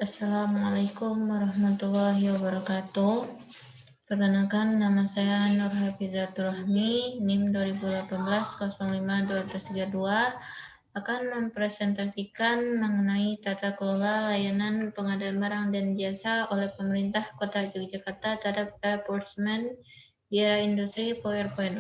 Assalamualaikum warahmatullahi wabarakatuh. Perkenalkan, nama saya Nur Hafizatul Rahmi, NIM 2018-05-232, akan mempresentasikan mengenai tata kelola layanan pengadaan barang dan jasa oleh pemerintah Kota Yogyakarta terhadap enforcement di era industri 4.0.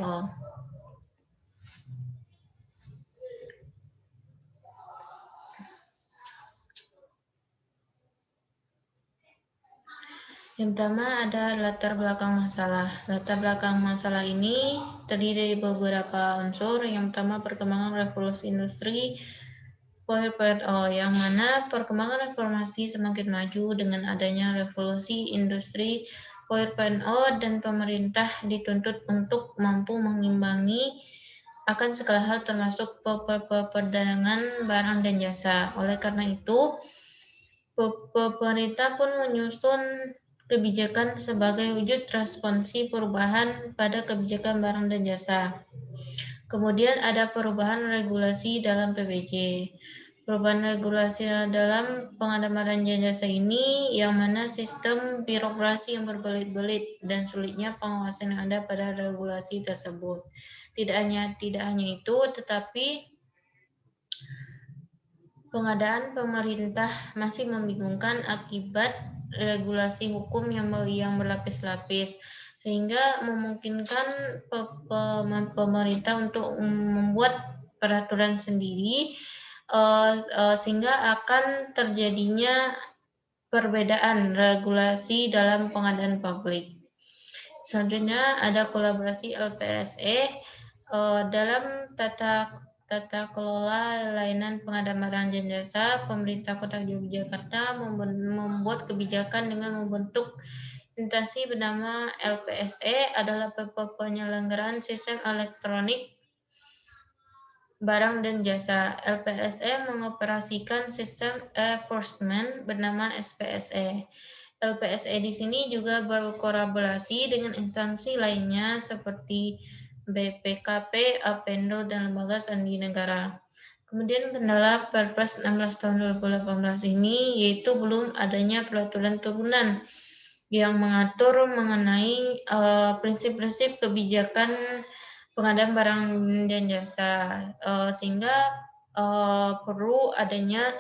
Yang pertama ada latar belakang masalah. Latar belakang masalah ini terdiri dari beberapa unsur. Yang pertama perkembangan revolusi industri 4.0, yang mana perkembangan informasi semakin maju dengan adanya revolusi industri 4.0 dan pemerintah dituntut untuk mampu mengimbangi akan segala hal termasuk perdagangan barang dan jasa. Oleh karena itu, pemerintah pun menyusun kebijakan sebagai wujud responsi perubahan pada kebijakan barang dan jasa. Kemudian ada perubahan regulasi dalam PBJ. Perubahan regulasi dalam pengadaan barang dan jasa ini yang mana sistem birokrasi yang berbelit-belit dan sulitnya pengawasan yang ada pada regulasi tersebut. Tidak hanya itu, tetapi pengadaan pemerintah masih membingungkan akibat regulasi hukum yang berlapis-lapis, sehingga memungkinkan pemerintah untuk membuat peraturan sendiri, sehingga akan terjadinya perbedaan regulasi dalam pengadaan publik. Selanjutnya ada kolaborasi LPSE dalam tata kelola layanan pengadaan barang dan jasa. Pemerintah Kota Yogyakarta membuat kebijakan dengan membentuk instansi bernama LPSE adalah penyelenggaraan sistem elektronik barang dan jasa. LPSE mengoperasikan sistem enforcement bernama SPSE. LPSE di sini juga berkolaborasi dengan instansi lainnya seperti BPKP, Apindo, dan lembaga sandi negara. Kemudian kendala Perpres 16 tahun 2018 ini yaitu belum adanya peraturan turunan yang mengatur mengenai prinsip-prinsip kebijakan pengadaan barang dan jasa, sehingga perlu adanya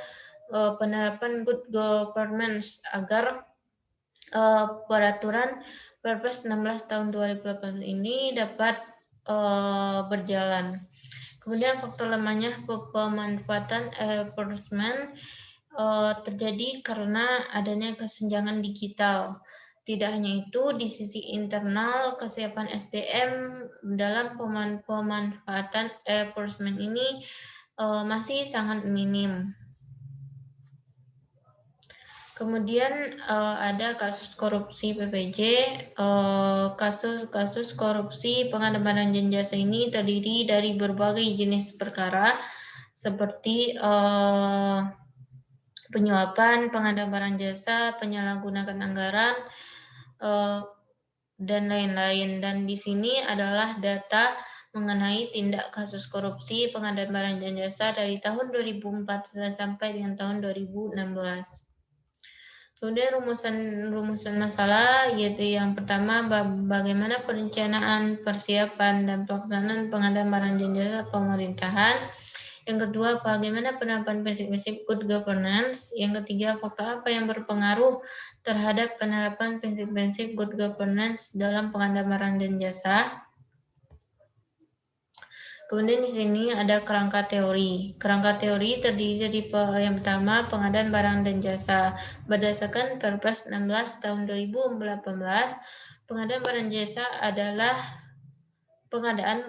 penerapan good governance agar peraturan Perpres 16 tahun 2018 ini dapat berjalan. Kemudian faktor lemahnya pemanfaatan enforcement terjadi karena adanya kesenjangan digital. Tidak hanya itu, di sisi internal kesiapan SDM dalam pemanfaatan enforcement ini masih sangat minim. Kemudian ada kasus korupsi PPJ. Kasus korupsi pengadaan barang dan jasa ini terdiri dari berbagai jenis perkara seperti penyuapan, pengadaan barang jasa, penyalahgunaan anggaran, dan lain-lain. Dan di sini adalah data mengenai tindak kasus korupsi pengadaan barang dan jasa dari tahun 2004 sampai dengan tahun 2016. Kemudian rumusan masalah, yaitu yang pertama bagaimana perencanaan, persiapan, dan pelaksanaan pengadaan barang dan jasa pemerintahan. Yang kedua, bagaimana penerapan prinsip-prinsip good governance. Yang ketiga, faktor apa yang berpengaruh terhadap penerapan prinsip-prinsip good governance dalam pengadaan barang dan jasa. Kemudian di sini ada kerangka teori. Kerangka teori terdiri dari yang pertama pengadaan barang dan jasa. Berdasarkan Perpres 16 tahun 2018, pengadaan barang jasa adalah pengadaan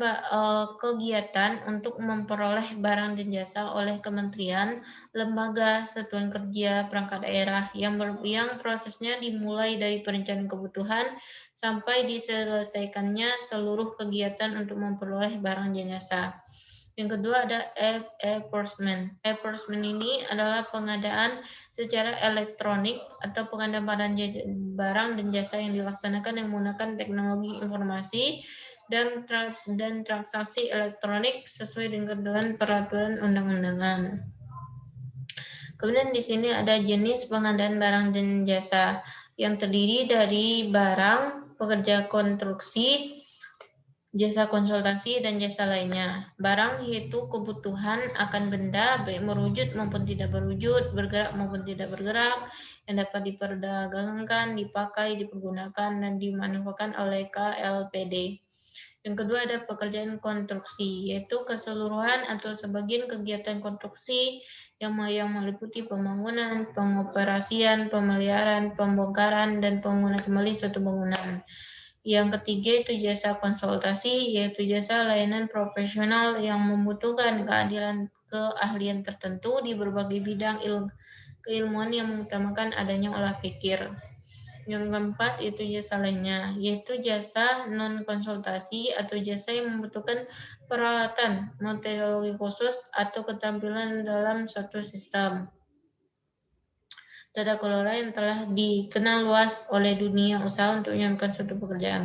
kegiatan untuk memperoleh barang dan jasa oleh kementerian, lembaga, satuan kerja, perangkat daerah yang prosesnya dimulai dari perencanaan kebutuhan sampai diselesaikannya seluruh kegiatan untuk memperoleh barang dan jasa. Yang kedua ada enforcement. Enforcement ini adalah pengadaan secara elektronik atau pengadaan barang dan jasa yang dilaksanakan yang menggunakan teknologi informasi dan transaksi elektronik sesuai dengan peraturan undang-undangan. Kemudian di sini ada jenis pengadaan barang dan jasa yang terdiri dari barang, pekerja konstruksi, jasa konsultasi, dan jasa lainnya. Barang yaitu kebutuhan akan benda, baik merujut maupun tidak berwujud, bergerak maupun tidak bergerak, yang dapat diperdagangkan, dipakai, dipergunakan, dan dimanfaatkan oleh KLPD. Yang kedua ada pekerjaan konstruksi, yaitu keseluruhan atau sebagian kegiatan konstruksi yang meliputi pembangunan, pengoperasian, pemeliharaan, pembongkaran, dan pembangunan kembali suatu bangunan. Yang ketiga itu jasa konsultasi, yaitu jasa layanan profesional yang membutuhkan keahlian tertentu di berbagai bidang keilmuan yang mengutamakan adanya olah pikir. Yang keempat itu jasa lainnya, yaitu jasa non-konsultasi atau jasa yang membutuhkan peralatan, metodologi khusus, atau keterampilan dalam suatu sistem tata kelola yang telah dikenal luas oleh dunia usaha untuk menjalankan suatu pekerjaan.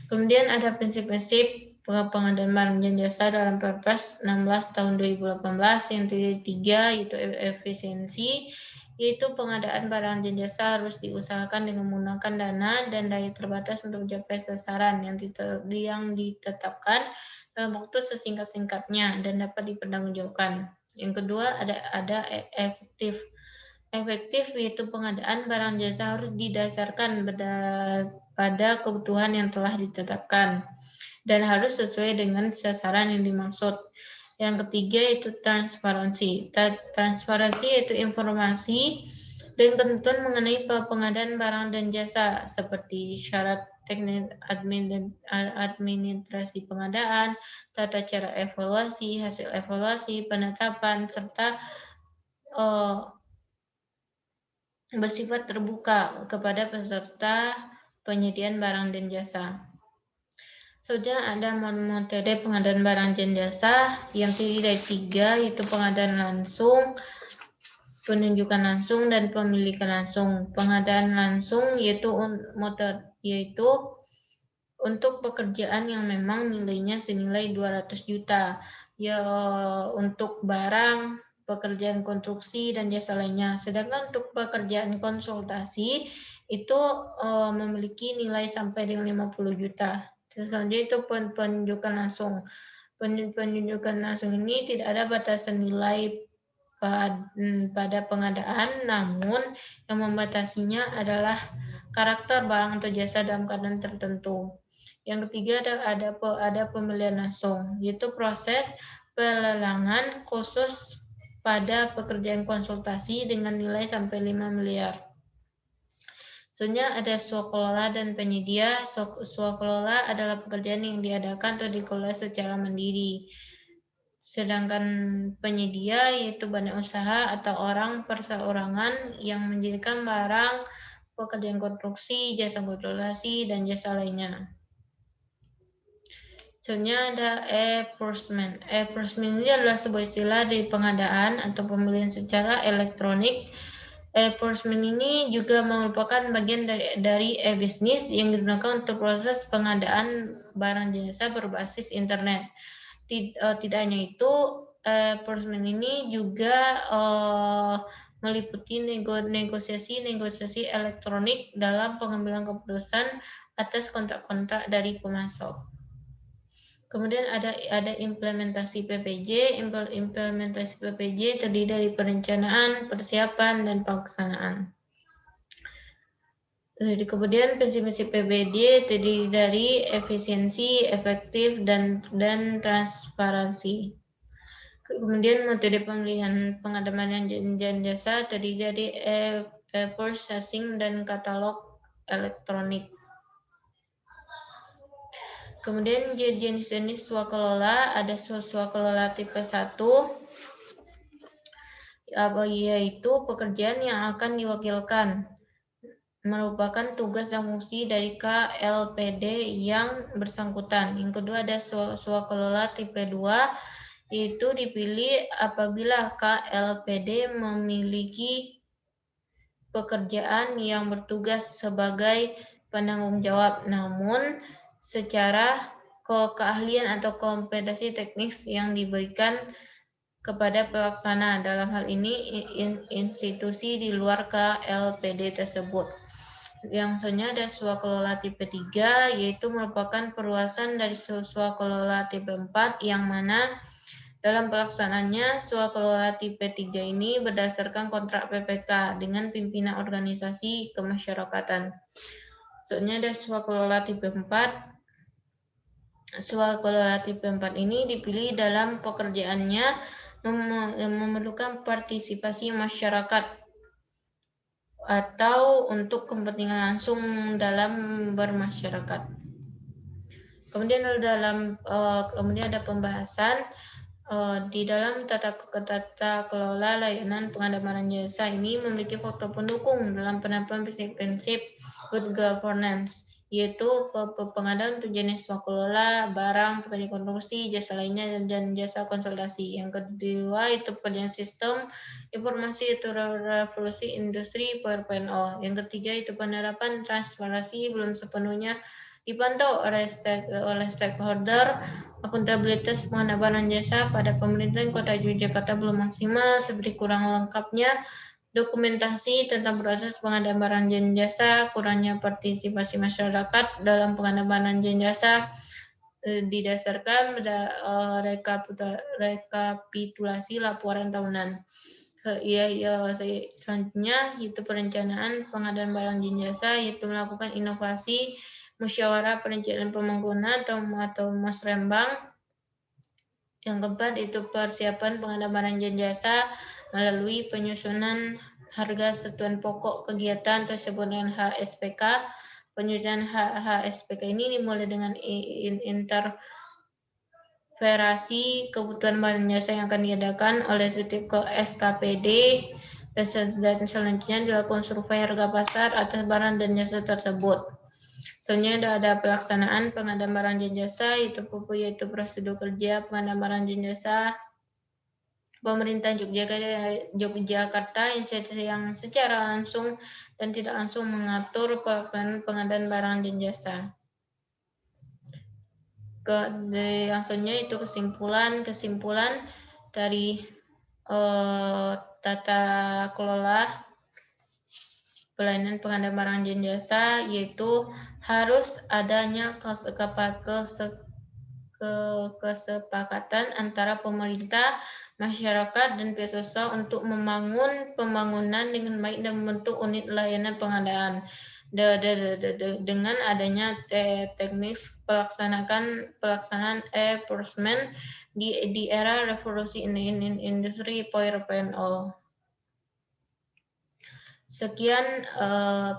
Kemudian ada prinsip-prinsip pengadaan barang dan jasa dalam Perpres 16 tahun 2018 yang terdiri 3 yaitu efisiensi, yaitu pengadaan barang dan jasa harus diusahakan dengan menggunakan dana dan daya terbatas untuk mencapai sasaran yang ditetapkan dalam waktu sesingkat-singkatnya dan dapat dipertanggungjawabkan. Yang kedua ada efektif. Efektif yaitu pengadaan barang jasa harus didasarkan pada kebutuhan yang telah ditetapkan dan harus sesuai dengan sasaran yang dimaksud. Yang ketiga yaitu transparansi. Transparansi yaitu informasi dan ketentuan mengenai pengadaan barang dan jasa seperti syarat teknis administrasi pengadaan, tata cara evaluasi, hasil evaluasi, penetapan, serta bersifat terbuka kepada peserta penyediaan barang dan jasa. Sudah ada metode pengadaan barang dan jasa yang terdiri dari 3, yaitu pengadaan langsung, penunjukan langsung, dan pemilikan langsung. Pengadaan langsung yaitu untuk pekerjaan yang memang nilainya senilai 200 juta. Ya, untuk barang, pekerjaan konstruksi, dan jasa lainnya. Sedangkan untuk pekerjaan konsultasi itu memiliki nilai sampai dengan 50 juta. Selanjutnya itu penunjukan langsung. Penunjukan langsung ini tidak ada batasan nilai pada pengadaan, namun yang membatasinya adalah karakter barang atau jasa dalam keadaan tertentu. Yang ketiga ada pembelian langsung, yaitu proses pelelangan khusus pada pekerjaan konsultasi dengan nilai sampai 5 miliar. Selanjutnya ada swakelola dan penyedia. Swakelola adalah pekerjaan yang diadakan atau dikelola secara mandiri. Sedangkan penyedia yaitu badan usaha atau orang perseorangan yang menjadikan barang, pekerjaan konstruksi, jasa konsultasi, dan jasa lainnya. Selanjutnya ada e-procurement. E-procurement ini adalah sebuah istilah dari pengadaan atau pembelian secara elektronik. E-procurement ini juga merupakan bagian dari e-bisnis yang digunakan untuk proses pengadaan barang jasa berbasis internet. Tidak hanya itu, procurement ini juga meliputi negosiasi elektronik dalam pengambilan keputusan atas kontrak-kontrak dari pemasok. Kemudian ada implementasi PPJ. Implementasi PPJ terdiri dari perencanaan, persiapan, dan pelaksanaan. Jadi kemudian visi-misi PPJ terdiri dari efisiensi, efektif, dan transparansi. Kemudian metode pemilihan pengadaan dan jasa terdiri dari e-processing dan katalog elektronik. Kemudian jenis-jenis swakelola, ada swakelola tipe 1, yaitu pekerjaan yang akan diwakilkan, merupakan tugas dan fungsi dari KLPD yang bersangkutan. Yang kedua ada swakelola tipe 2, yaitu dipilih apabila KLPD memiliki pekerjaan yang bertugas sebagai penanggung jawab, namun secara keahlian atau kompetensi teknis yang diberikan kepada pelaksana, dalam hal ini institusi di luar KLPD tersebut. Yang selanjutnya ada swakelola tipe 3, yaitu merupakan perluasan dari swakelola tipe 4, yang mana dalam pelaksanaannya swakelola tipe 3 ini berdasarkan kontrak PPK dengan pimpinan organisasi kemasyarakatan. Selanjutnya ada swakelola tipe 4. Swakelola tipe 4 ini dipilih dalam pekerjaannya memerlukan partisipasi masyarakat atau untuk kepentingan langsung dalam bermasyarakat. Kemudian ada pembahasan di dalam tata kelola layanan pengadaan jasa ini memiliki faktor pendukung dalam penerapan prinsip-prinsip good governance, yaitu pengadaan untuk jenis swakelola, barang, pekerja konstruksi, jasa lainnya, dan jasa konsultasi. Yang kedua itu pekerjaan sistem informasi itu revolusi industri 4.0. Yang ketiga itu penerapan transparansi belum sepenuhnya dipantau oleh stakeholder. Akuntabilitas pengadaan jasa pada pemerintahan Kota Yogyakarta belum maksimal, seperti kurang lengkapnya dokumentasi tentang proses pengadaan barang dan jasa, kurangnya partisipasi masyarakat dalam pengadaan barang dan jasa, didasarkan pada rekapitulasi laporan tahunan. Selanjutnya itu perencanaan pengadaan barang dan jasa, yaitu melakukan inovasi musyawarah perencanaan pembangunan atau musrembang. Yang keempat itu persiapan pengadaan barang dan jasa melalui penyusunan harga satuan pokok kegiatan tersebut dengan HSPK. Penyusunan HSPK ini dimulai dengan interpretasi kebutuhan barang jasa yang akan diadakan oleh setiap SKPD, dan selanjutnya dilakukan survei harga pasar atas barang dan jasa tersebut. Selanjutnya ada pelaksanaan pengadaan barang dan jasa, yaitu prosedur kerja pengadaan barang dan jasa pemerintah Yogyakarta yang secara langsung dan tidak langsung mengatur pelaksanaan pengadaan barang dan jasa. Yang selanjutnya itu kesimpulan dari tata kelola pelayanan pengadaan barang dan jasa, yaitu harus adanya kesepakatan antara pemerintah, masyarakat, dan pihak swasta untuk membangun pembangunan dengan baik dan membentuk unit layanan pengadaan. Dengan adanya teknik pelaksanaan enforcement di era revolusi industri 4.0. Sekian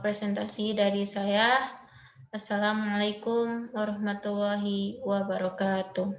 presentasi dari saya. Assalamualaikum warahmatullahi wabarakatuh.